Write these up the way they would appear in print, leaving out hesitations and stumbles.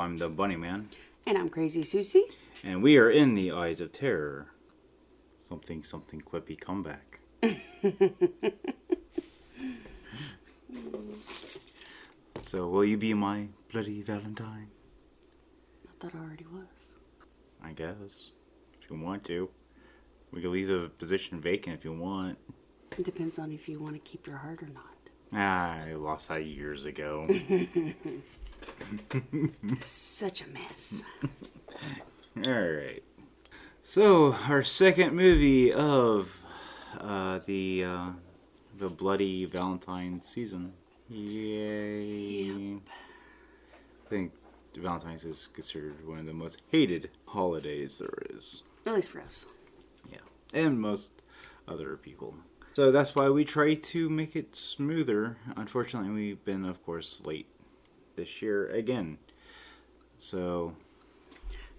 I'm the Bunnyman. And I'm Crazy Suzzy. And we are in the Eyes of Terror. Something quippy comeback. So, will you be my bloody Valentine? I thought I already was. I guess. If you want to. We can leave the position vacant if you want. It depends on if you want to keep your heart or not. I lost that years ago. Such a mess. Alright. So, our second movie of the Bloody Valentine season. Yay. Yep. I think Valentine's is considered one of the most hated holidays there is. At least for us. Yeah. And most other people. So that's why we try to make it smoother. Unfortunately, we've been, of course, late this year again. So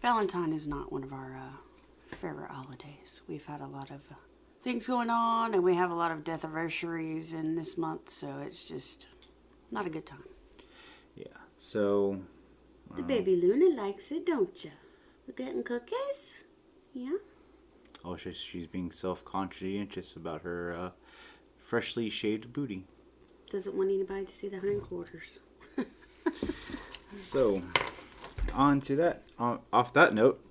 Valentine is not one of our favorite holidays. We've had a lot of things going on, and we have a lot of death anniversaries in this month, so it's just not a good time. yeah. So The baby Luna likes it, don't you? We're getting cookies? Yeah? oh, she's being self-conscientious about her freshly shaved booty. Doesn't want anybody to see the hindquarters. So, on to that. Off that note,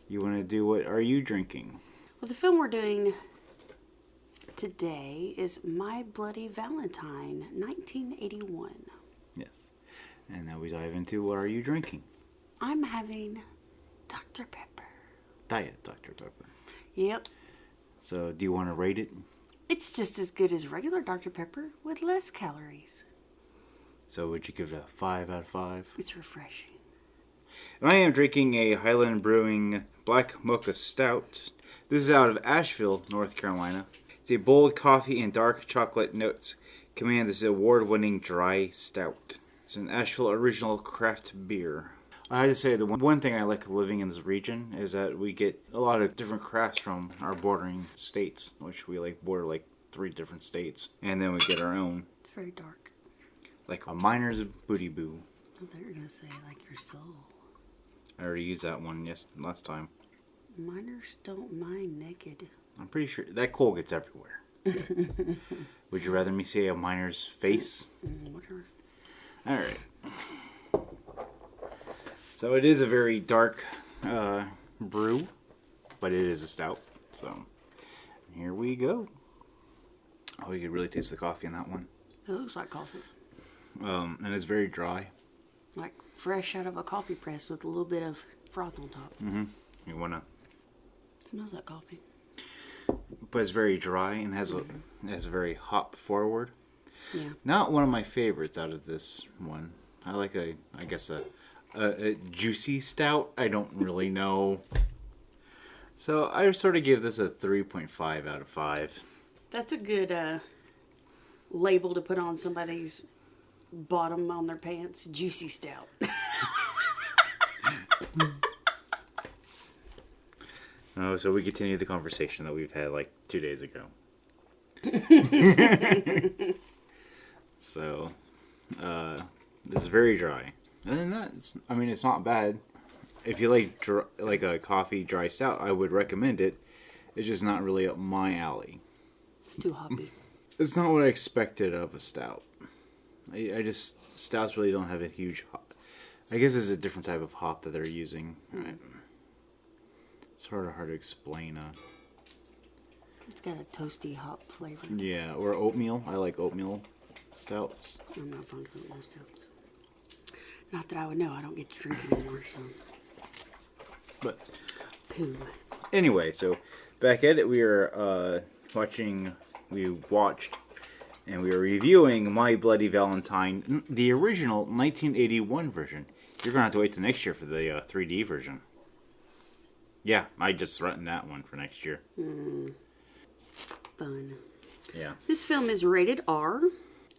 you want to do what are you drinking? Well, the film we're doing today is My Bloody Valentine, 1981. Yes. And now we dive into what are you drinking? I'm having Dr. Pepper. Diet Dr. Pepper. Yep. So, do you want to rate it? It's just as good as regular Dr. Pepper with less calories. So, would you give it a 5 out of 5? It's refreshing. And I am drinking a Highland Brewing Black Mocha Stout. This is out of Asheville, North Carolina. It's a bold coffee and dark chocolate notes command this award-winning dry stout. It's an Asheville original craft beer. I have to say, the one thing I like living in this region is that we get a lot of different crafts from our bordering states, which we border 3 different states, and then we get our own. It's very dark. Like a miner's booty boo. I thought you were going to say, like your soul. I already used that one last time. Miners don't mind naked. I'm pretty sure that coal gets everywhere. Would you rather me say a miner's face? Whatever. Alright. So it is a very dark brew, but it is a stout. So here we go. Oh, you can really taste the coffee in that one. It looks like coffee. And it's very dry. Like fresh out of a coffee press with a little bit of froth on top. Mm-hmm. You wanna? It smells like coffee. But it's very dry and has a very hop forward. Yeah. Not one of my favorites out of this one. I like a juicy stout. I don't really know. So I sort of give this a 3.5 out of 5. That's a good label to put on somebody's bottom on their pants. Juicy stout. Oh, so we continue the conversation that we've had 2 days ago. So, it's very dry. And then it's not bad. If you like a coffee dry stout, I would recommend it. It's just not really up my alley. It's too hoppy. It's not what I expected of a stout. Stouts really don't have a huge hop. I guess it's a different type of hop that they're using. Right. It's hard to explain. It's got a toasty hop flavor. Yeah, or oatmeal. I like oatmeal stouts. I'm not fond of oatmeal stouts. Not that I would know. I don't get to drink anymore, so. But Poo. anyway, so back at it, we are we watched and we are reviewing My Bloody Valentine, the original 1981 version. You're going to have to wait till next year for the 3D version. Yeah, I just threatened that one for next year. Fun. Yeah. This film is rated R.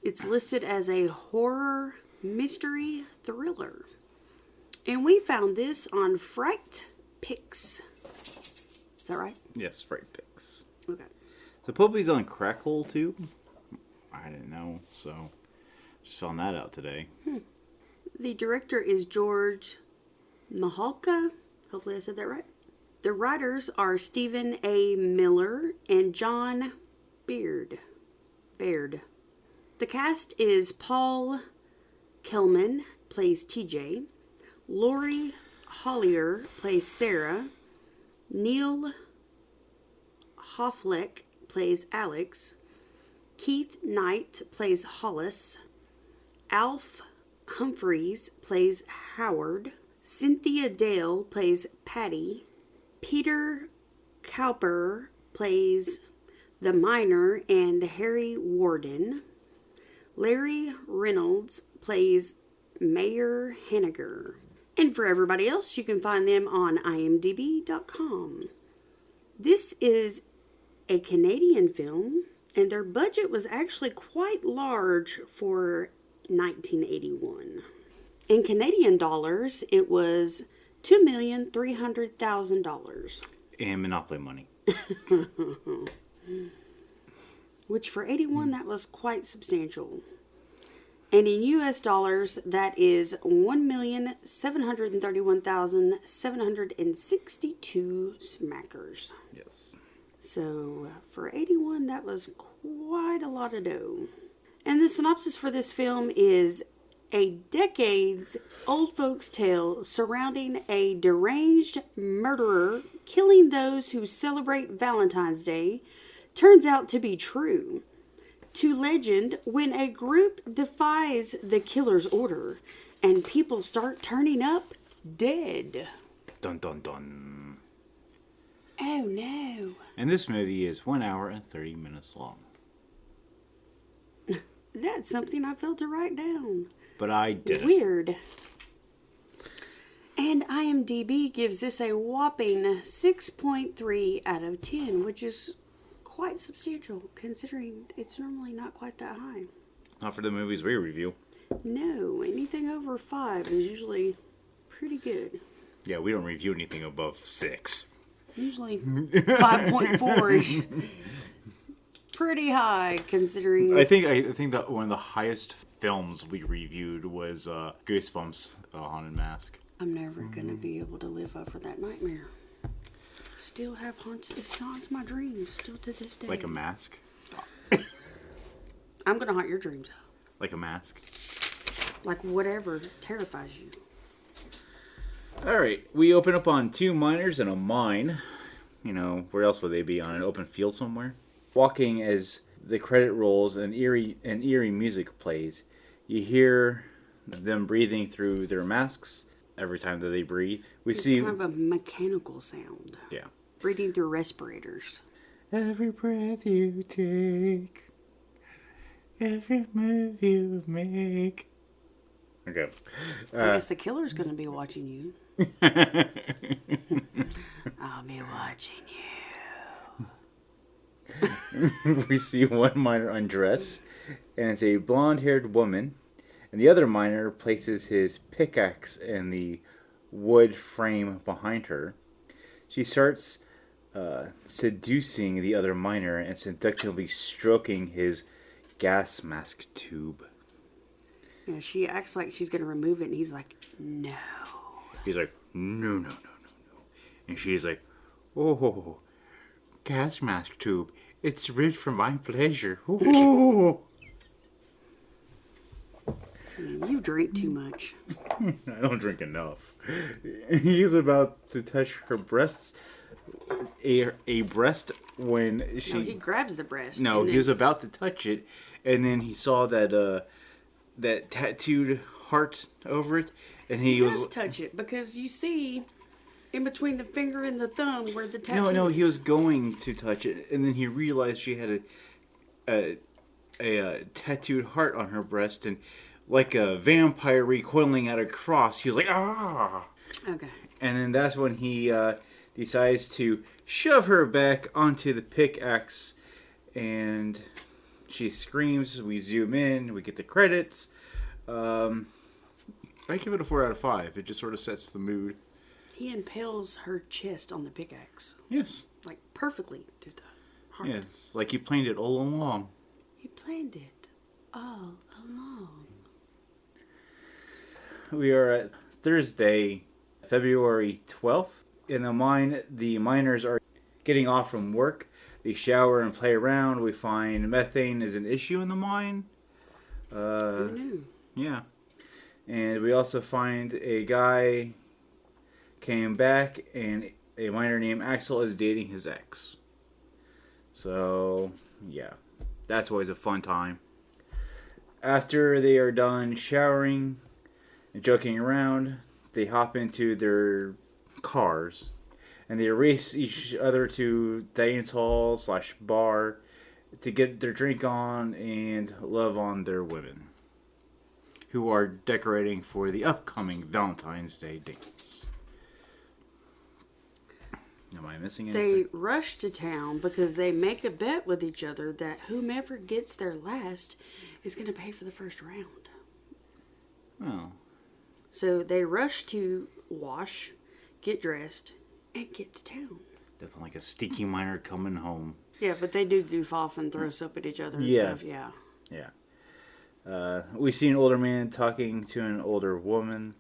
It's listed as a horror mystery thriller. And we found this on FrightPix. Is that right? Yes, FrightPix. Okay. So Poppy's on Crackle too? I didn't know, so just found that out today. The director is George Mihalka. Hopefully I said that right. The writers are Stephen A. Miller and John Beaird. The cast is Paul Kelman, plays TJ. Lori Hallier plays Sarah. Neil Affleck plays Alex. Keith Knight plays Hollis. Alf Humphreys plays Howard. Cynthia Dale plays Patty. Peter Cowper plays the miner and Harry Warden. Larry Reynolds plays Mayor Henniger. And for everybody else, you can find them on imdb.com. This is a Canadian film, and their budget was actually quite large for 1981. In Canadian dollars, it was $2,300,000. And Monopoly money. Which for 81, that was quite substantial. And in US dollars, that is $1,731,762 smackers. Yes. So for 81, that was quite a lot of dough. And the synopsis for this film is a decades-old folks' tale surrounding a deranged murderer killing those who celebrate Valentine's Day turns out to be true. To legend when a group defies the killer's order and people start turning up dead. Dun dun dun. Oh no. And this movie is 1 hour and 30 minutes long. That's something I failed to write down. But I did. Weird. And IMDb gives this a whopping 6.3 out of 10, which is quite substantial considering it's normally not quite that high. Not for the movies we review. No, anything over 5 is usually pretty good. Yeah, we don't review anything above 6. Usually 5.4-ish. Pretty high considering. I think that one of the highest films we reviewed was Goosebumps, Haunted Mask. I'm never gonna be able to live up for that nightmare. Still have haunts. It haunts my dreams still to this day. Like a mask? I'm gonna haunt your dreams. Like a mask? Like whatever terrifies you. Alright, we open up on 2 miners in a mine. You know, where else would they be? On an open field somewhere? Walking as the credit rolls and eerie music plays, you hear them breathing through their masks every time that they breathe. It's kind of a mechanical sound. Yeah. Breathing through respirators. Every breath you take, every move you make. Okay. I guess the killer's going to be watching you. I'll be watching you. We see one miner undress, and it's a blonde-haired woman, and the other miner places his pickaxe in the wood frame behind her. She starts seducing the other miner and seductively stroking his gas mask tube. Yeah, she acts like she's going to remove it, and he's like, no. He's like, no. And she's like, oh, gas mask tube. It's rigged for my pleasure. Ooh. You drink too much. I don't drink enough. He's about to touch her breasts. A breast when she... No, he grabs the breast. No, he was about to touch it, and then he saw that that tattooed heart over it, and he does touch it, because you see in between the finger and the thumb where the tattoo No, is. he was going to touch it, and then he realized she had a tattooed heart on her breast, and like a vampire recoiling at a cross, he was like, ah! Okay. And then that's when he decides to shove her back onto the pickaxe, and she screams. We zoom in, we get the credits. I give it a 4 out of 5. It just sort of sets the mood. He impales her chest on the pickaxe. Yes. Like perfectly to the heart. Yes, like he planned it all along. He planned it all along. We are at Thursday, February 12th. In the mine, the miners are getting off from work. They shower and play around. We find methane is an issue in the mine. Who knew? Yeah. And we also find a guy came back and a miner named Axel is dating his ex. So, yeah. That's always a fun time. After they are done showering and joking around, they hop into their cars and they race each other to dance hall / bar to get their drink on and love on their women, who are decorating for the upcoming Valentine's Day dance. Am I missing anything? They rush to town because they make a bet with each other that whomever gets there last is going to pay for the first round. Oh. So they rush to wash, get dressed, and get to town. Definitely like a stinky miner coming home. Yeah, but they do goof off and throw soap at each other and stuff, yeah. Yeah. We see an older man talking to an older woman,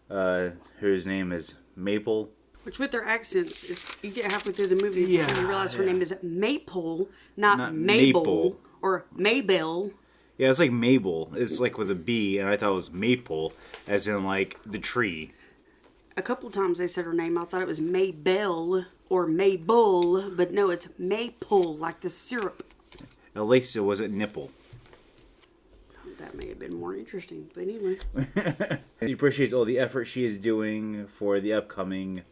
whose name is Maple. Which with their accents, you get halfway through the movie Yeah, and you realize her yeah. name is Maple, not Maple. Mabel or Maybell. Yeah, it's like Mabel. It's like with a B, and I thought it was Maple, as in like the tree. A couple of times they said her name. I thought it was Maybell or Mabel, but no, it's Maple, like the syrup. At least it wasn't nipple. That may have been more interesting, but anyway. He appreciates all the effort she is doing for the upcoming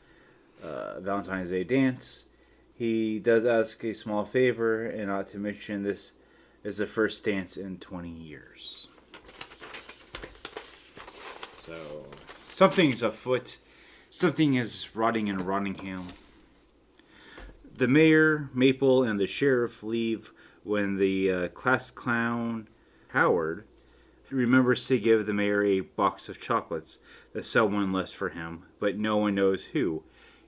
Valentine's Day dance. He does ask a small favor, and not to mention this is the first dance in 20 years. So, something's afoot. Something is rotting in Rottingham. The mayor, Maple, and the sheriff leave when the class clown, Howard, remembers to give the mayor a box of chocolates that someone left for him, but no one knows who.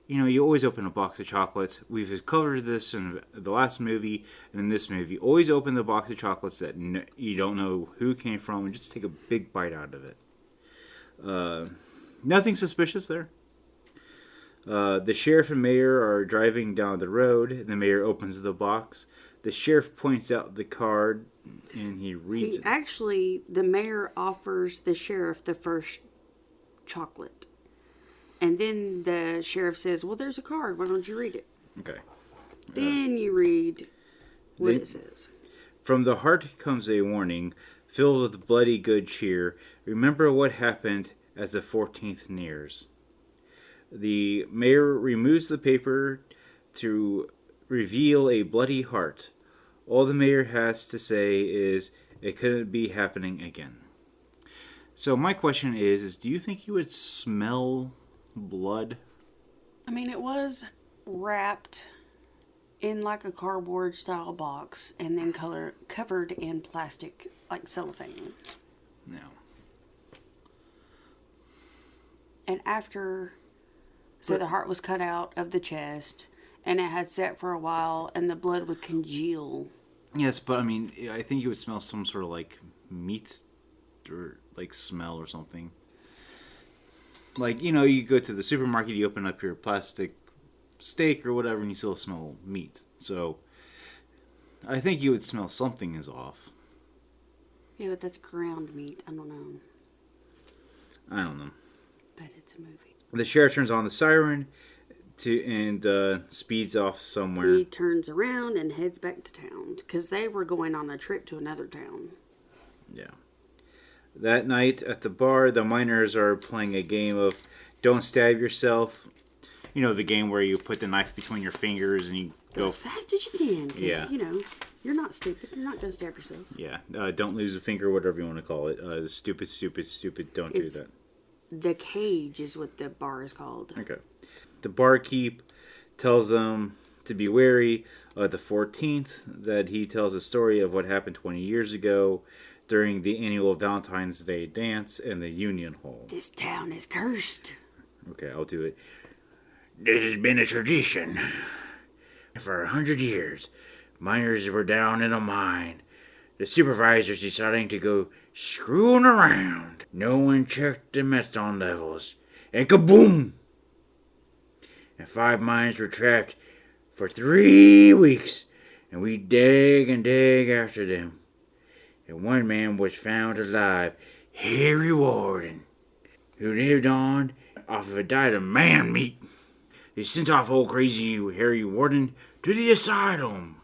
You know, you always open a box of chocolates. We've covered this in the last movie and in this movie. Always open the box of chocolates that you don't know who came from and just take a big bite out of it. Nothing suspicious there. The sheriff and mayor are driving down the road. The mayor opens the box. The sheriff points out the card and he reads it. Actually, the mayor offers the sheriff the first chocolate. And then the sheriff says, well, there's a card. Why don't you read it? Okay. Then you read what it says. From the heart comes a warning, filled with bloody good cheer. Remember what happened as the 14th nears. The mayor removes the paper to reveal a bloody heart. All the mayor has to say is, it couldn't be happening again. So my question is do you think you would smell blood? I mean, it was wrapped in like a cardboard style box and then covered in plastic, like cellophane. No. And so the heart was cut out of the chest and it had sat for a while and the blood would congeal. Yes, but I mean, I think you would smell some sort of like meat or like smell or something. Like, you know, you go to the supermarket, you open up your plastic steak or whatever, and you still smell meat. So, I think you would smell something is off. Yeah, but that's ground meat. I don't know. I don't know. But it's a movie. The sheriff turns on the siren and speeds off somewhere. He turns around and heads back to town because they were going on a trip to another town. Yeah. That night at the bar, the miners are playing a game of Don't Stab Yourself. You know, the game where you put the knife between your fingers and you go as fast as you can. Because, yeah. you know, you're not stupid. You're not going to stab yourself. Yeah. Don't lose a finger, whatever you want to call it. Stupid, don't do that. The Cage is what the bar is called. Okay. The barkeep tells them to be wary of the 14th, that he tells a story of what happened 20 years ago during the annual Valentine's Day dance in the Union Hall. This town is cursed. Okay, I'll do it. This has been a tradition. For 100 years, miners were down in a mine. The supervisors deciding to go screwing around. No one checked the methane levels. and kaboom! And 5 miners were trapped for 3 weeks, and we dug and dug after them. And one man was found alive, Harry Warden, who lived on off of a diet of man meat. They sent off old crazy Harry Warden to the asylum.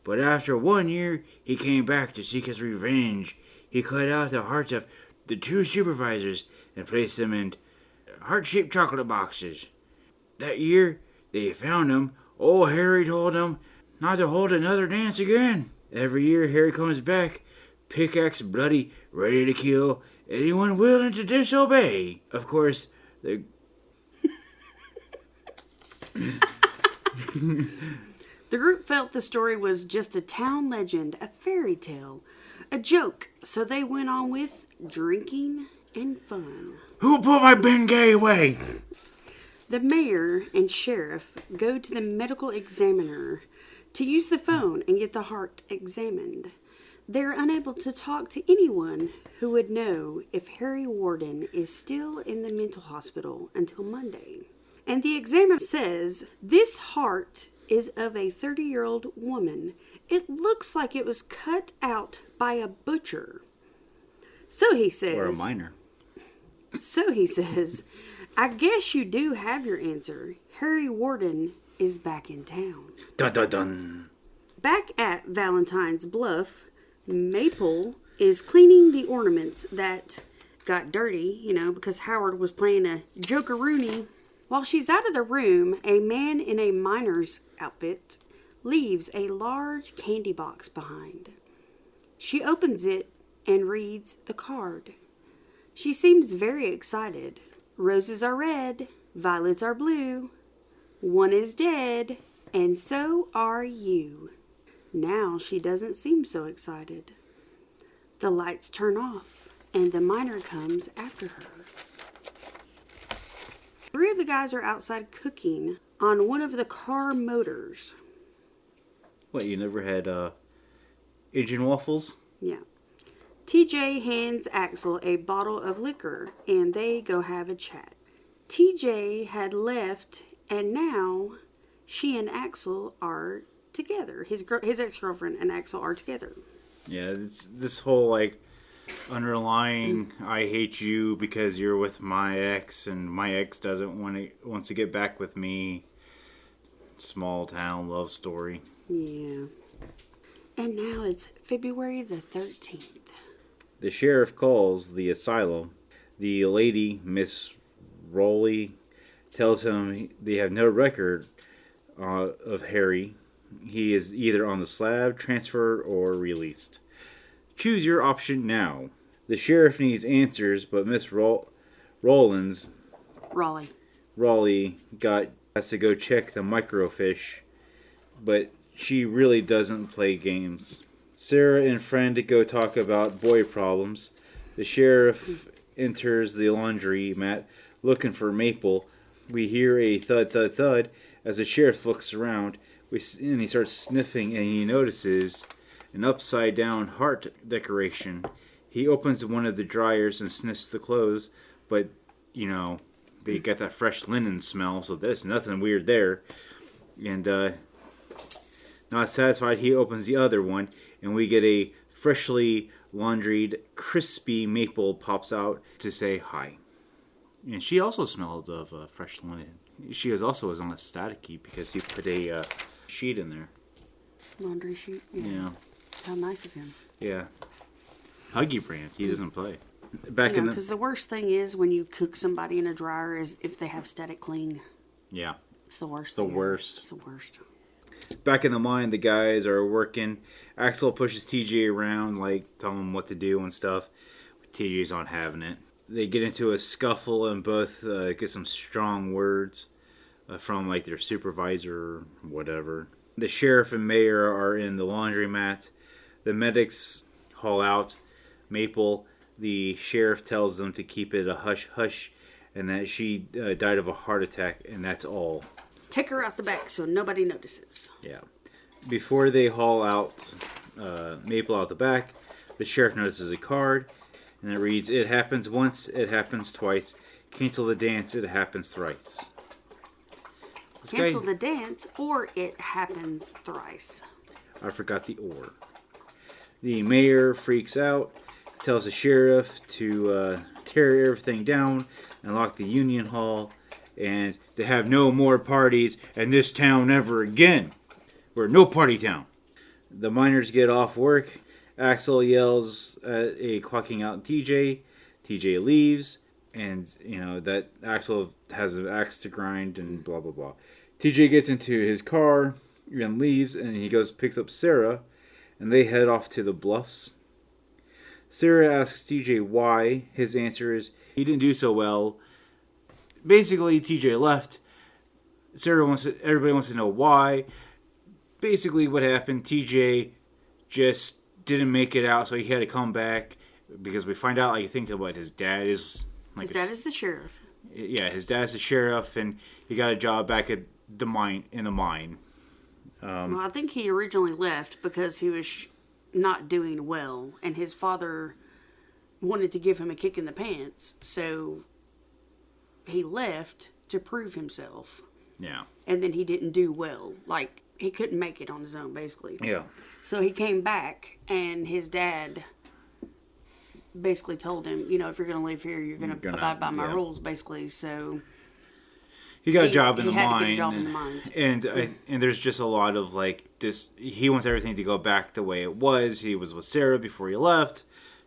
But after 1 year, he came back to seek his revenge. He cut out the hearts of the 2 supervisors and placed them in heart-shaped chocolate boxes. That year, they found him. Old Harry told them not to hold another dance again. Every year, Harry comes back, pickaxe bloody, ready to kill anyone willing to disobey. Of course, the... The group felt the story was just a town legend, a fairy tale, a joke, so they went on with drinking and fun. Who put my Bengay away? The mayor and sheriff go to the medical examiner to use the phone and get the heart examined. They're unable to talk to anyone who would know if Harry Warden is still in the mental hospital until Monday. And the examiner says, this heart is of a 30-year-old woman. It looks like it was cut out by a butcher. So he says... Or a miner. So he says, I guess you do have your answer. Harry Warden is back in town. Dun dun dun. Back at Valentine's Bluff, Maple is cleaning the ornaments that got dirty, because Howard was playing a joker-rooney. While she's out of the room, a man in a miner's outfit leaves a large candy box behind. She opens it and reads the card. She seems very excited. Roses are red, violets are blue, one is dead, and so are you. Now she doesn't seem so excited. The lights turn off, and the miner comes after her. 3 of the guys are outside cooking on one of the car motors. What, you never had Asian waffles? Yeah. TJ hands Axel a bottle of liquor, and they go have a chat. TJ had left, and now she and Axel are together. His ex-girlfriend and Axel are together. Yeah, this whole, underlying, I hate you because you're with my ex, and my ex wants to get back with me. Small town love story. Yeah. And now it's February the 13th. The sheriff calls the asylum. The lady, Miss Rowley, tells him they have no record of Harry. He is either on the slab, transferred, or released. Choose your option now. The sheriff needs answers, but Miss Rowley has to go check the microfiche, but she really doesn't play games. Sarah and friend go talk about boy problems. The sheriff enters the laundry mat looking for Maple. We hear a thud, thud, thud as the sheriff looks around. And he starts sniffing, and he notices an upside-down heart decoration. He opens one of the dryers and sniffs the clothes, but, they got that fresh linen smell, so there's nothing weird there. And, not satisfied, he opens the other one, and we get a freshly laundried, crispy Maple pops out to say hi. And she also smelled of fresh linen. She also was on a staticky because he put a sheet in there. Laundry sheet? Yeah. How nice of him. Yeah. Huggy brand. He doesn't play. Because the worst thing is when you cook somebody in a dryer is if they have static cling. Yeah. It's the worst. It's the worst. Back in the mine, the guys are working. Axel pushes TJ around, telling him what to do and stuff. TJ's not having it. They get into a scuffle and both get some strong words from their supervisor or whatever. The sheriff and mayor are in the laundromat. The medics haul out Maple. The sheriff tells them to keep it a hush-hush and that she died of a heart attack, and that's all. Take her out the back so nobody notices. Yeah. Before they haul out Maple out the back, the sheriff notices a card, and it reads, "It happens once, it happens twice. Cancel the dance, it happens thrice. Cancel the dance, or it happens thrice. I forgot the or. The mayor freaks out, tells the sheriff to tear everything down and lock the union hall, and to have no more parties in this town ever again. We're no party town. The miners get off work. Axel yells at a clocking out TJ. TJ leaves, and that Axel has an axe to grind and blah blah blah. TJ gets into his car and leaves, and he picks up Sarah, and they head off to the bluffs. Sarah asks TJ why. His answer is he didn't do so well. Basically, TJ left. Everybody wants to know why. Basically, what happened, TJ just didn't make it out, so he had to come back because we find out, his dad is his dad is the sheriff. Yeah, his dad's the sheriff, and he got a job back at the mine. Well, I think he originally left because he was not doing well, and his father wanted to give him a kick in the pants, so he left to prove himself. Yeah. And then he didn't do well. He couldn't make it on his own, basically. Yeah. So he came back, and his dad basically told him, if you're going to live here, you're going to abide by my rules, basically. So he got a job in the mine. He had to get a job in the mines. And there's just a lot of this. He wants everything to go back the way it was. He was with Sarah before he left,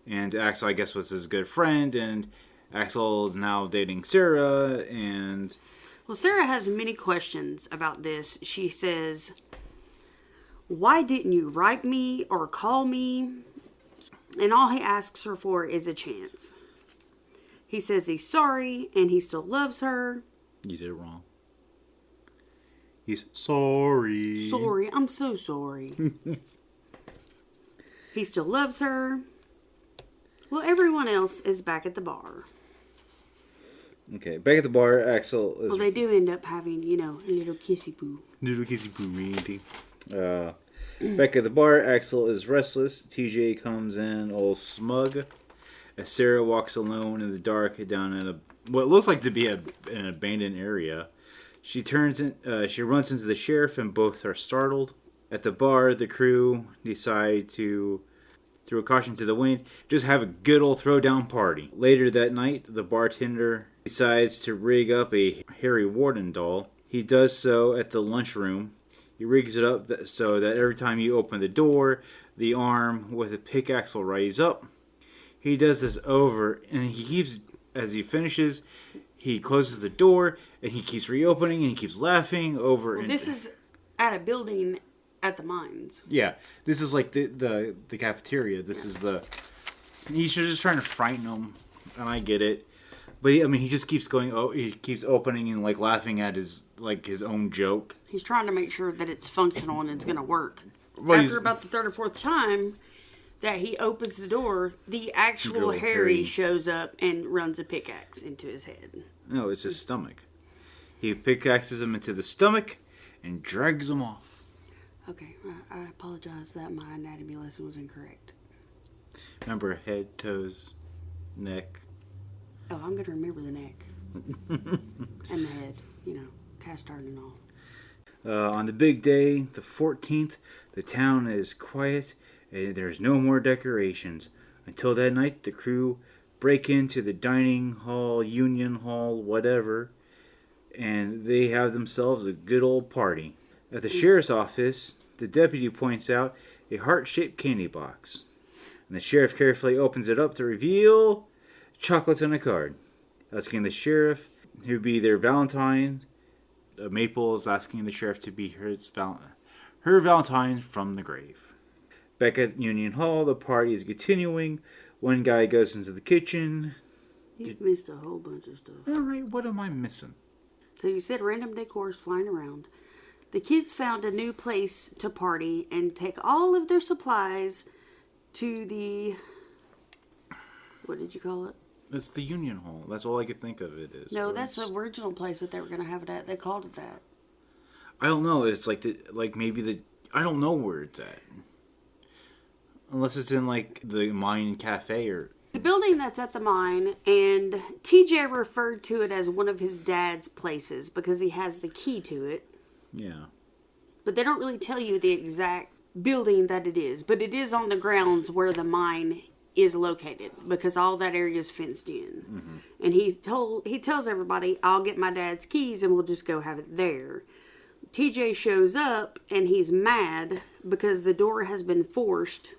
and Axel, I guess, was his good friend. And Axel is now dating Sarah. And well, Sarah has many questions about this. She says, "Why didn't you write me or call me?" And all he asks her for is a chance. He says he's sorry and he still loves her. You did it wrong. He's sorry. Sorry, I'm so sorry. He still loves her. Well, everyone else is back at the bar. Okay, back at the bar, Axel is... Well, they do end up having, a little kissy poo. Little kissy poo, Randy. Back at the bar, Axel is restless. TJ comes in all smug. As Sarah walks alone in the dark down in what looks like to be an abandoned area. She runs into the sheriff, and both are startled. At the bar, the crew decide to throw caution to the wind, just have a good old throwdown party. Later that night, the bartender decides to rig up a Harry Warden doll. He does so at the lunchroom. He rigs it up so that every time you open the door, the arm with a pickaxe will rise up. He does this over, and as he finishes, he closes the door, and he keeps reopening, and he keeps laughing over. Well, this is at a building at the mines. Yeah, this is like the cafeteria. This is the... He's just trying to frighten him, and I get it. But he just keeps going. Oh, he keeps opening and laughing at his own joke. He's trying to make sure that it's functional and it's going to work. Well, after about the third or fourth time that he opens the door, the actual Harry shows up and runs a pickaxe into his head. No, it's his stomach. He pickaxes him into the stomach and drags him off. Okay, I apologize that my anatomy lesson was incorrect. Remember head, toes, neck. Oh, I'm going to remember the neck. And the head, cast iron and all. On the big day, the 14th, the town is quiet and there's no more decorations. Until that night, the crew break into the dining hall, union hall, whatever, and they have themselves a good old party. At the sheriff's office, the deputy points out a heart-shaped candy box. And the sheriff carefully opens it up to reveal chocolates and a card. Asking the sheriff who be their Valentine. Maple is asking the sheriff to be her Valentine from the grave. Back at Union Hall, the party is continuing. One guy goes into the kitchen. You've missed a whole bunch of stuff. Alright, what am I missing? So you said random decors flying around. The kids found a new place to party and take all of their supplies to the... What did you call it? It's the Union Hall. That's all I could think of it is. No, that's the original place that they were going to have it at. They called it that. I don't know. It's I don't know where it's at. Unless it's in the Mine Cafe or... building that's at the mine, and TJ referred to it as one of his dad's places because he has the key to it. Yeah. But they don't really tell you the exact building that it is. But it is on the grounds where the mine is located because all that area is fenced in. Mm-hmm. And he tells everybody, I'll get my dad's keys and we'll just go have it there. TJ shows up and he's mad because the door has been forced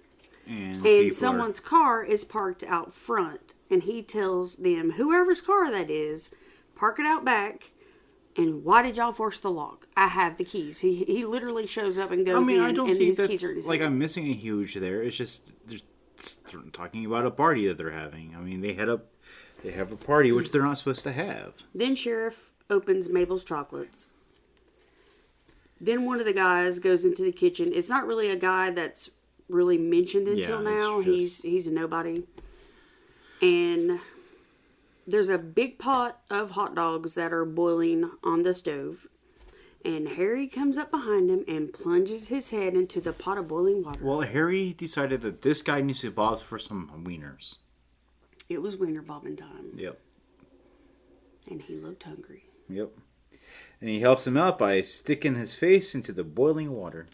and someone's car is parked out front. And he tells them, whoever's car that is, park it out back. And why did y'all force the lock? I have the keys. He literally shows up and goes in. I don't and see his that's keys are in his like hand. I'm missing a huge there. It's just they're talking about a party that they're having. I mean, they have a party which they're not supposed to have. Then Sheriff opens Mabel's chocolates. Then one of the guys goes into the kitchen. It's not really a guy that's really mentioned until now. He's a nobody. And there's a big pot of hot dogs that are boiling on the stove. And Harry comes up behind him and plunges his head into the pot of boiling water. Well, Harry decided that this guy needs to bob for some wieners. It was wiener bobbing time. Yep. And he looked hungry. Yep. And he helps him out by sticking his face into the boiling water.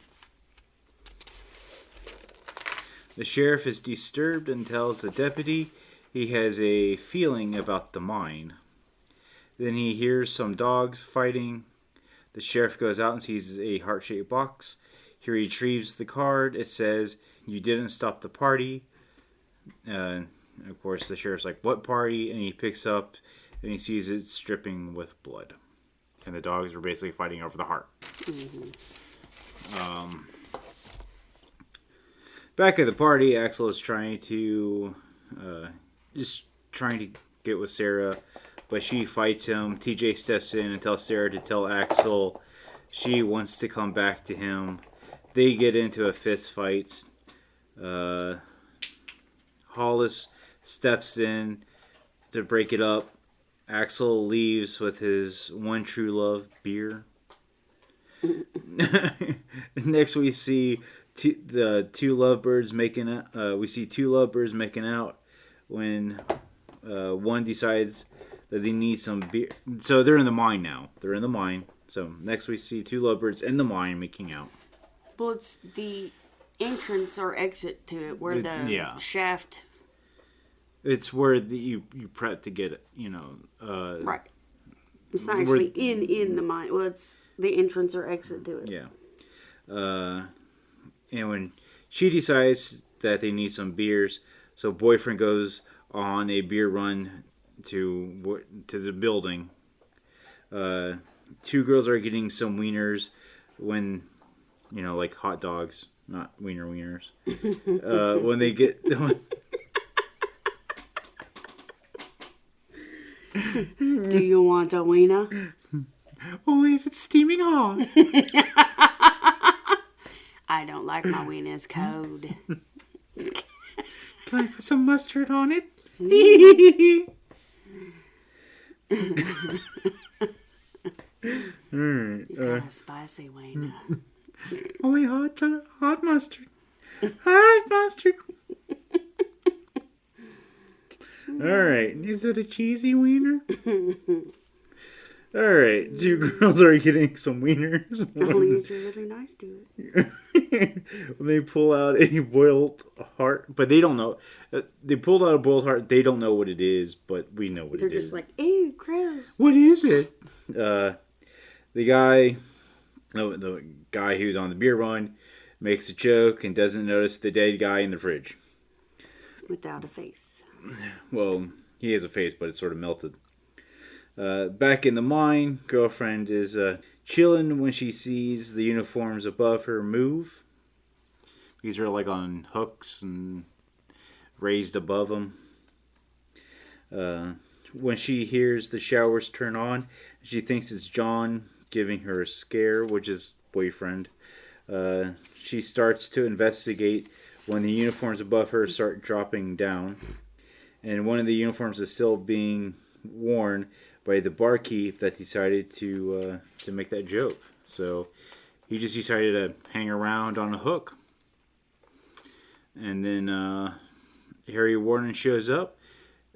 The sheriff is disturbed and tells the deputy he has a feeling about the mine. Then he hears some dogs fighting. The sheriff goes out and sees a heart-shaped box. He retrieves the card. It says, "You didn't stop the party." Of course, the sheriff's like, "What party?" And he picks up and he sees it dripping with blood. And the dogs were basically fighting over the heart. Mm-hmm. Back at the party, Axel is trying to get with Sarah, but she fights him. TJ steps in and tells Sarah to tell Axel she wants to come back to him. They get into a fist fight. Hollis steps in to break it up. Axel leaves with his one true love, beer. Next, we see two lovebirds making out. When one decides that they need some beer. So they're in the mine now. They're in the mine. So next we see two lovebirds in the mine making out. Well, it's the entrance or exit to it where the shaft. It's where you prep to get it, right. It's not actually in the mine. Well, it's the entrance or exit to it. Yeah. And when she decides that they need some beers, so boyfriend goes on a beer run to the building. Two girls are getting some wieners when, like hot dogs, not wieners. When they get... Do you want a wiener? Only if it's steaming hot. I don't like my wieners cold. Can I put some mustard on it? You got a spicy wiener. Only hot mustard. Hot mustard. Alright, is it a cheesy wiener? Alright, two girls are getting some wieners. Only if you're really nice to it. When they pull out a boiled heart, but they don't know. They pulled out a boiled heart, they don't know what it is, but we know what it is. They're just like, ew, gross. What is it? The guy who's on the beer run makes a joke and doesn't notice the dead guy in the fridge. Without a face. Well, he has a face, but it's sort of melted. Back in the mine, girlfriend is chilling when she sees the uniforms above her move. These are like on hooks and raised above them. When she hears the showers turn on, she thinks it's John giving her a scare, which is boyfriend. She starts to investigate when the uniforms above her start dropping down. And one of the uniforms is still being worn by the barkeep that decided to make that joke. So he just decided to hang around on a hook. And then Harry Warden shows up.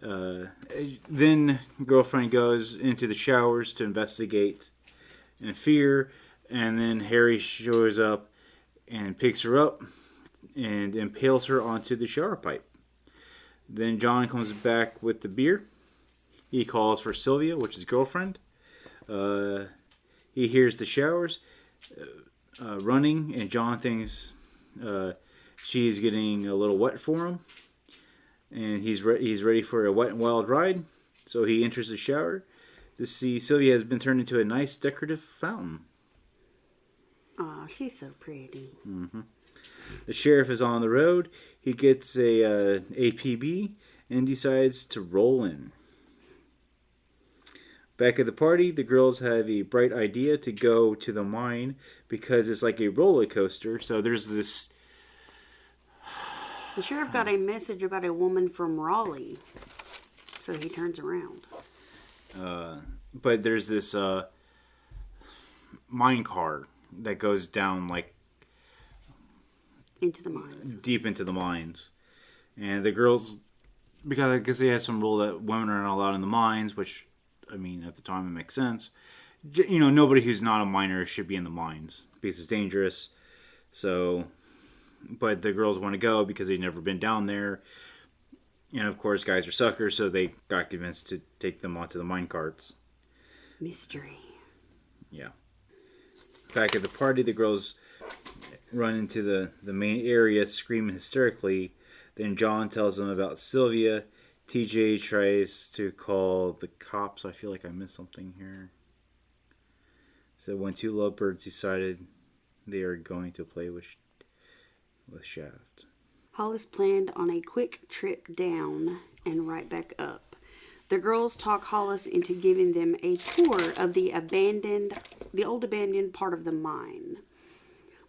Then girlfriend goes into the showers to investigate in fear, and then Harry shows up and picks her up and impales her onto the shower pipe. Then John comes back with the beer. He calls for Sylvia, which is girlfriend. He hears the showers running, and John thinks she's getting a little wet for him. And he's ready for a wet and wild ride. So he enters the shower to see Sylvia has been turned into a nice decorative fountain. Aw, she's so pretty. Mm-hmm. The sheriff is on the road. He gets a APB and decides to roll in. Back at the party, the girls have a bright idea to go to the mine because it's like a roller coaster. So there's this... The sheriff got a message about a woman from Raleigh. So he turns around. But there's this mine car that goes down like into the mines. Deep into the mines. And the girls, because I guess they have some rule that women are not allowed in the mines, which, I mean, at the time it makes sense. You know, nobody who's not a miner should be in the mines because it's dangerous. So, but the girls want to go because they've never been down there. And of course, guys are suckers, so they got convinced to take them onto the mine carts. Mystery. Yeah. Back at the party, the girls run into the main area screaming hysterically. Then John tells them about Sylvia. TJ tries to call the cops. I feel like I missed something here. So when two lovebirds decided they are going to play with Shaft. Hollis planned on a quick trip down and right back up. The girls talk Hollis into giving them a tour of the old abandoned part of the mine.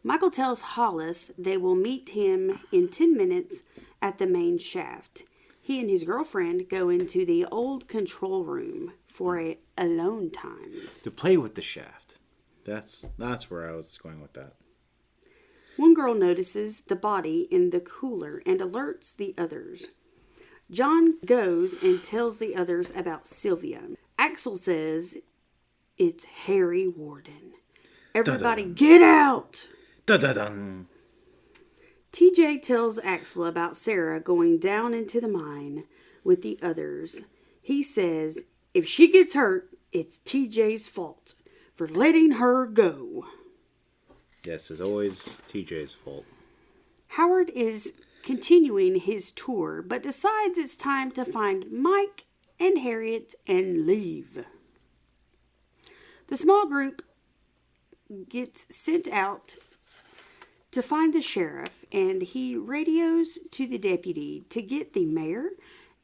Michael tells Hollis they will meet him in 10 minutes at the main shaft. He and his girlfriend go into the old control room for a alone time. To play with the shaft. That's where I was going with that. One girl notices the body in the cooler and alerts the others. John goes and tells the others about Sylvia. Axel says it's Harry Warden. Everybody get out! Dun-dun-dun. TJ tells Axel about Sarah going down into the mine with the others. He says if she gets hurt, it's TJ's fault for letting her go. Yes, as always, TJ's fault. Howard is continuing his tour, but decides it's time to find Mike and Harriet and leave. The small group gets sent out to find the sheriff, and he radios to the deputy to get the mayor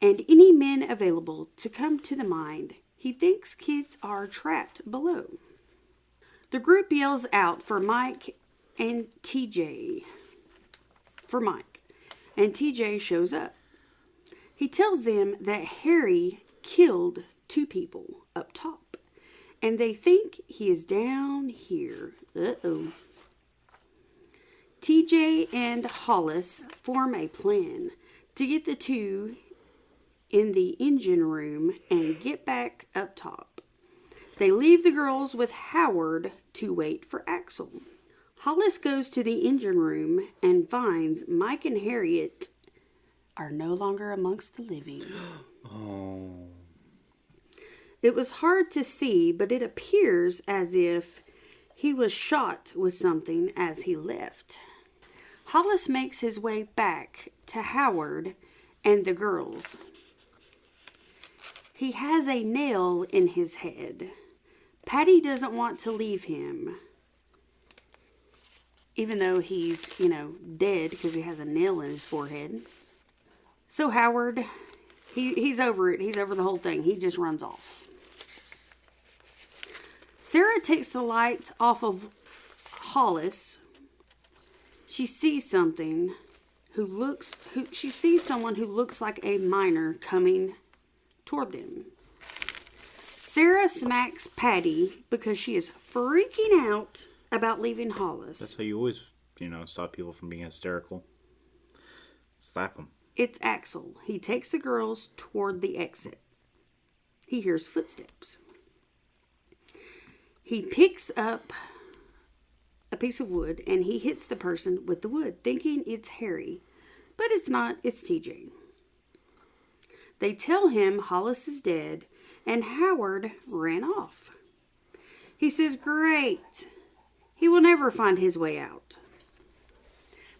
and any men available to come to the mine. He thinks kids are trapped below. The group yells out for Mike and TJ. And TJ shows up. He tells them that Harry killed 2 people up top, and they think he is down here. Uh-oh. TJ and Hollis form a plan to get the 2 in the engine room and get back up top. They leave the girls with Howard to wait for Axel. Hollis goes to the engine room and finds Mike and Harriet are no longer amongst the living. Oh. It was hard to see, but it appears as if he was shot with something as he left. Hollis makes his way back to Howard and the girls. He has a nail in his head. Patty doesn't want to leave him, even though he's, dead because he has a nail in his forehead. So Howard, he's over it. He's over the whole thing. He just runs off. Sarah takes the light off of Hollis. She sees someone who looks like a miner coming toward them. Sarah smacks Patty because she is freaking out about leaving Hollis. That's how you always, stop people from being hysterical. Slap them. It's Axel. He takes the girls toward the exit. He hears footsteps. He picks up a piece of wood and he hits the person with the wood, thinking it's Harry. But it's not, it's TJ. They tell him Hollis is dead and Howard ran off. He says, great. He will never find his way out.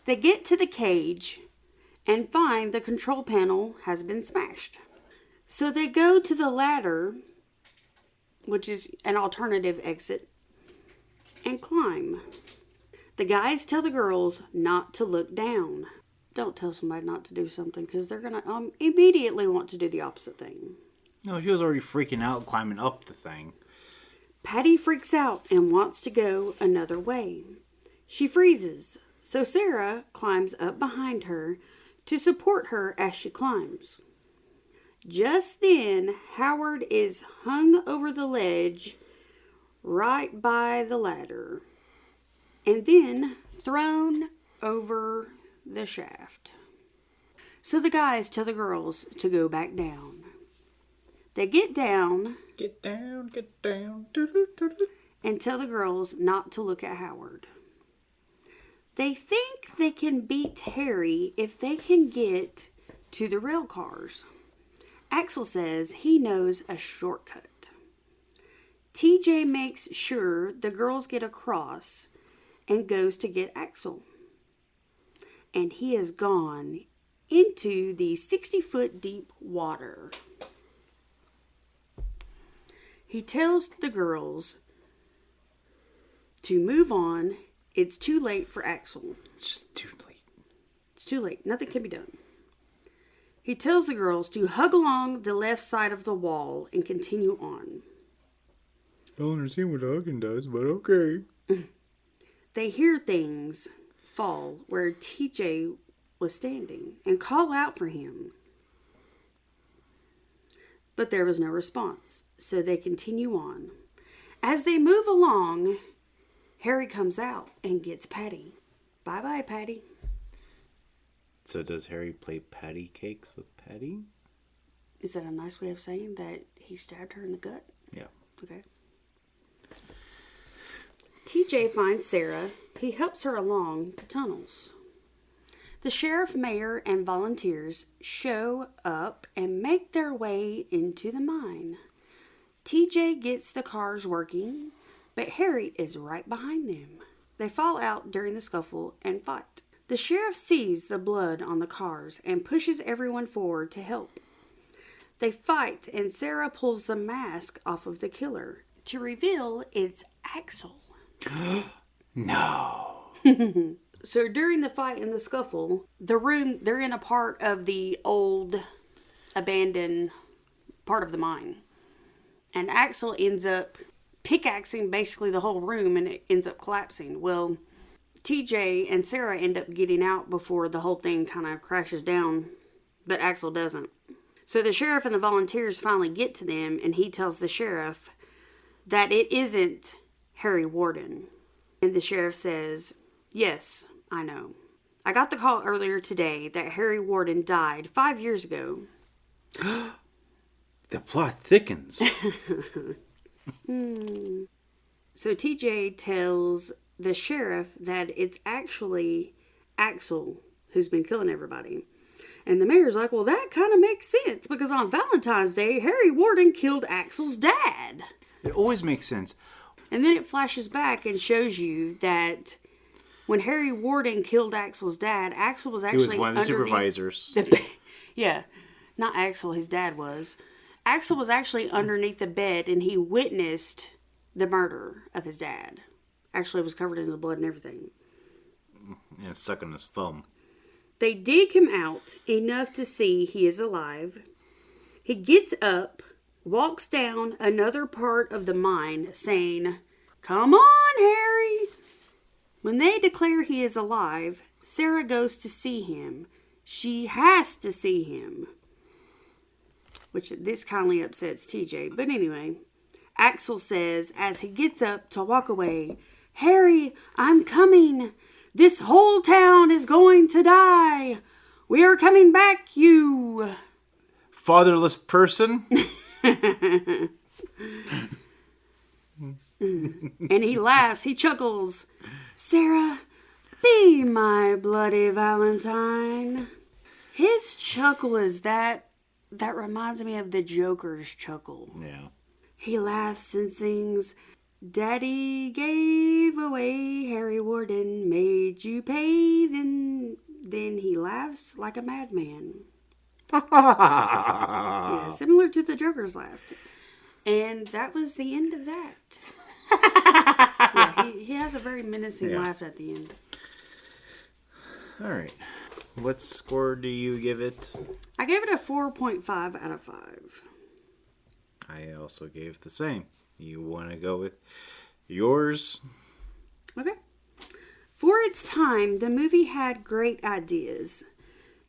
They get to the cage and find the control panel has been smashed. So they go to the ladder, which is an alternative exit, and climb. The guys tell the girls not to look down. Don't tell somebody not to do something because they're going to immediately want to do the opposite thing. No, she was already freaking out climbing up the thing. Patty freaks out and wants to go another way. She freezes, so Sarah climbs up behind her to support her as she climbs. Just then, Howard is hung over the ledge right by the ladder and then thrown over the shaft. So the guys tell the girls to go back down. They get down. Get down, get down. And tell the girls not to look at Howard. They think they can beat Harry if they can get to the rail cars. Axel says he knows a shortcut. TJ makes sure the girls get across and goes to get Axel. And he has gone into the 60-foot deep water. He tells the girls to move on. It's too late for Axel. It's just too late. It's too late. Nothing can be done. He tells the girls to hug along the left side of the wall and continue on. I don't understand what hugging does, but okay. They hear things fall where TJ was standing and call out for him. But there was no response, so they continue on. As they move along, Harry comes out and gets Patty. Bye-bye, Patty. So does Harry play patty cakes with Patty? Is that a nice way of saying that he stabbed her in the gut? Yeah. Okay. TJ finds Sarah. He helps her along the tunnels. The sheriff, mayor, and volunteers show up and make their way into the mine. TJ gets the cars working, but Harry is right behind them. They fall out during the scuffle and fight. The sheriff sees the blood on the cars and pushes everyone forward to help. They fight and Sarah pulls the mask off of the killer to reveal it's Axel. No. So during the fight and the scuffle, they're in a part of the old abandoned part of the mine. And Axel ends up pickaxing basically the whole room and it ends up collapsing. Well, TJ and Sarah end up getting out before the whole thing kind of crashes down, but Axel doesn't. So the sheriff and the volunteers finally get to them and he tells the sheriff that it isn't Harry Warden. And the sheriff says, yes, I know. I got the call earlier today that Harry Warden died 5 years ago. The plot thickens. So TJ tells the sheriff that it's actually Axel who's been killing everybody. And the mayor's like, well, that kind of makes sense because on Valentine's Day, Harry Warden killed Axel's dad. It always makes sense. And then it flashes back and shows you that when Harry Warden killed Axel's dad, Axel was actually He was one of the supervisors. Yeah, not Axel, his dad was. Axel was actually underneath the bed and he witnessed the murder of his dad. Actually, it was covered in the blood and everything. And sucking his thumb. They dig him out enough to see he is alive. He gets up, walks down another part of the mine saying, "Come on, Harry." When they declare he is alive, Sarah goes to see him. She has to see him. Which this kindly upsets TJ. But anyway, Axel says as he gets up to walk away, "Harry, I'm coming. This whole town is going to die. We are coming back, you fatherless person. And he laughs, he chuckles. Sarah, be my bloody Valentine. His chuckle is that reminds me of the Joker's chuckle. Yeah. He laughs and sings, Daddy gave away Harry Warden, made you pay, then he laughs like a madman. Yeah, similar to the Joker's laugh. And that was the end of that. Yeah, he has a very menacing laugh at the end. All right. What score do you give it? I gave it a 4.5 out of 5. I also gave the same. You want to go with yours? Okay. For its time, the movie had great ideas.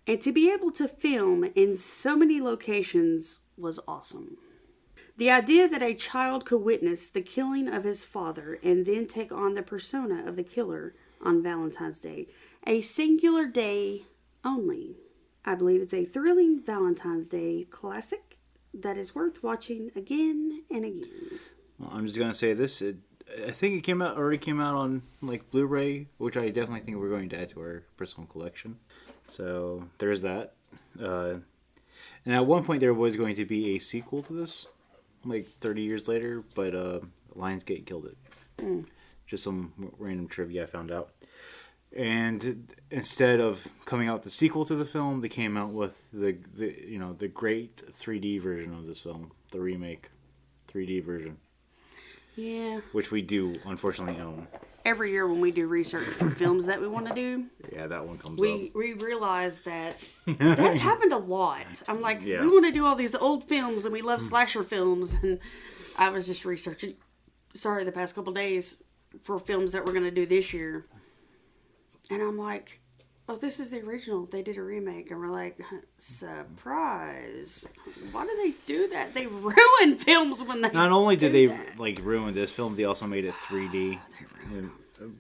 And to be able to film in so many locations was awesome. The idea that a child could witness the killing of his father and then take on the persona of the killer on Valentine's Day, a singular day only. I believe it's a thrilling Valentine's Day classic that is worth watching again and again. Well, I'm just gonna say this. I think it already came out on like Blu-ray, which I definitely think we're going to add to our personal collection. So there's that. And at one point there was going to be a sequel to this, like 30 years later, but Lionsgate killed it. Just some random trivia I found out. And instead of coming out with the sequel to the film, they came out with the great 3D version of this film, the remake 3D version. Yeah. Which we do unfortunately own. Every year when we do research for films that we want to do, yeah, that one comes up. We realize that that's happened a lot. I'm like, Yeah. we want to do all these old films and we love slasher films, and I was just researching, the past couple days for films that we're going to do this year. And I'm like, oh, this is the original. They did a remake. And we're like, surprise. Why do they do that? They ruin films when they Not only did they that. ruin this film, they also made it 3D,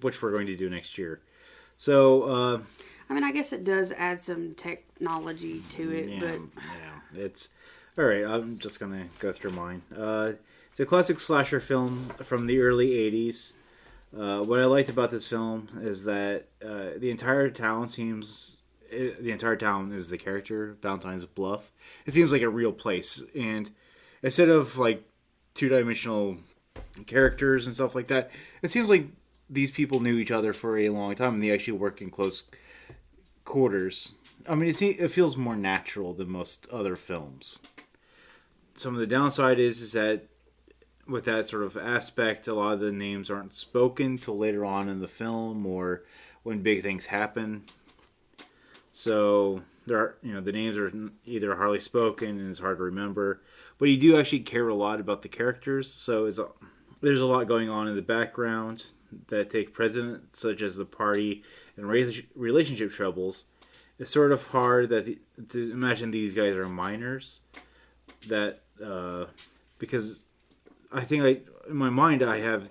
which we're going to do next year. So, I mean, I guess it does add some technology to it, but... Yeah, it's... Alright, I'm just going to go through mine. It's a classic slasher film from the early 80s. What I liked about this film is that the entire town is the character, Valentine's Bluff. It seems like a real place, and instead of like two-dimensional characters and stuff like that, it seems like these people knew each other for a long time and they actually work in close quarters. I mean, it feels more natural than most other films. Some of the downside is that with that sort of aspect, a lot of the names aren't spoken till later on in the film or when big things happen. So there are, the names are either hardly spoken and it's hard to remember, but you do actually care a lot about the characters. So there's a lot going on in the background that take precedent, such as the party and relationship troubles. It's sort of hard to imagine these guys are minors, because I think in my mind I have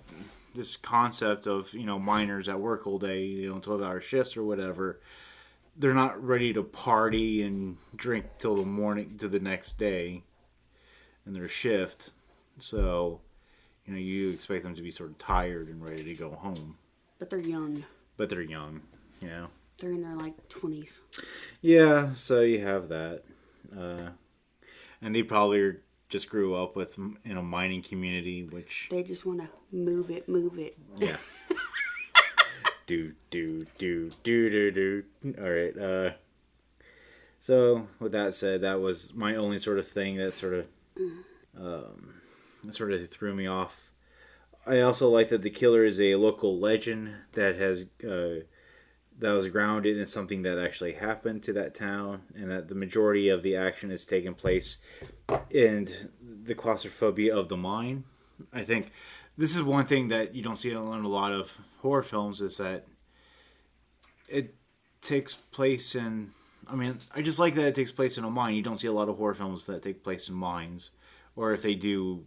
this concept of minors at work all day, 12-hour shifts or whatever. They're not ready to party and drink till the morning to the next day in their shift. So, you expect them to be sort of tired and ready to go home. But they're young. They're in their 20s. Yeah, so you have that. And they probably just grew up in a mining community, which... They just want to move it. Yeah. do. All right. So with that said, that was my only sort of thing that sort of threw me off. I also like that the killer is a local legend that was grounded in something that actually happened to that town, and that the majority of the action is taking place in the claustrophobia of the mine. I think this is one thing that you don't see in a lot of horror films, is that it takes place in... I mean, I just like that it takes place in a mine. You don't see a lot of horror films that take place in mines. Or if they do,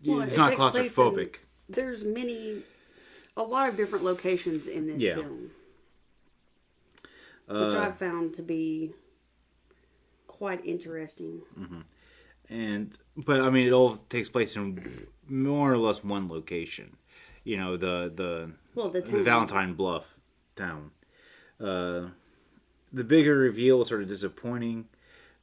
it's not claustrophobic. There's a lot of different locations in this film. which I've found to be quite interesting. But I mean, it all takes place in more or less one location. You know, the Valentine Bluff town. The bigger reveal was sort of disappointing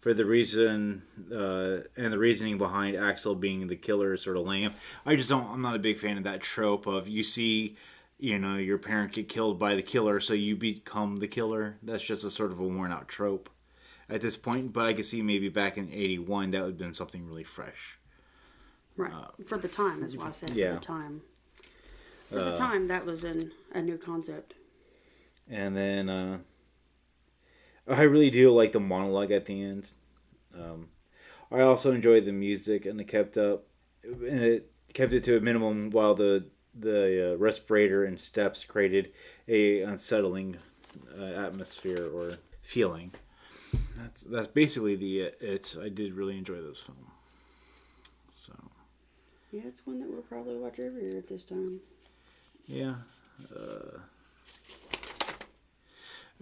for the reason and the reasoning behind Axel being the killer is sort of lame. I'm not a big fan of that trope of you see, you know, your parent get killed by the killer, so you become the killer. That's just a sort of a worn out trope at this point. But I could see maybe back in '81 that would have been something really fresh. Right. For the time, is why I said yeah. for the time. For the time, that was a new concept. And then I really do like the monologue at the end. I also enjoyed the music, and it kept it to a minimum while the respirator and steps created a unsettling atmosphere or feeling. That's basically it. I did really enjoy this film. So. Yeah, it's one that we'll probably watch every year at this time. Yeah.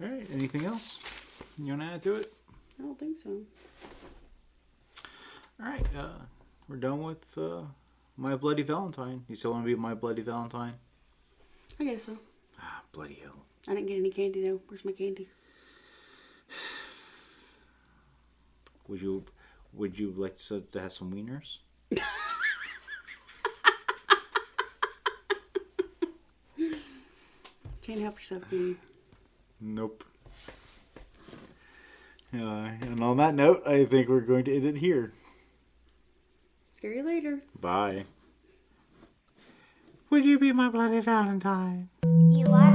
Alright, anything else you want to add to it? I don't think so. Alright, we're done with My Bloody Valentine. You still want to be My Bloody Valentine? I guess so. Ah, bloody hell. I didn't get any candy, though. Where's my candy? Would you like to have some wieners? Can't help yourself, can you? Nope. And on that note, I think we're going to end it here. Scare you later. Bye. Would you be my bloody Valentine? You are.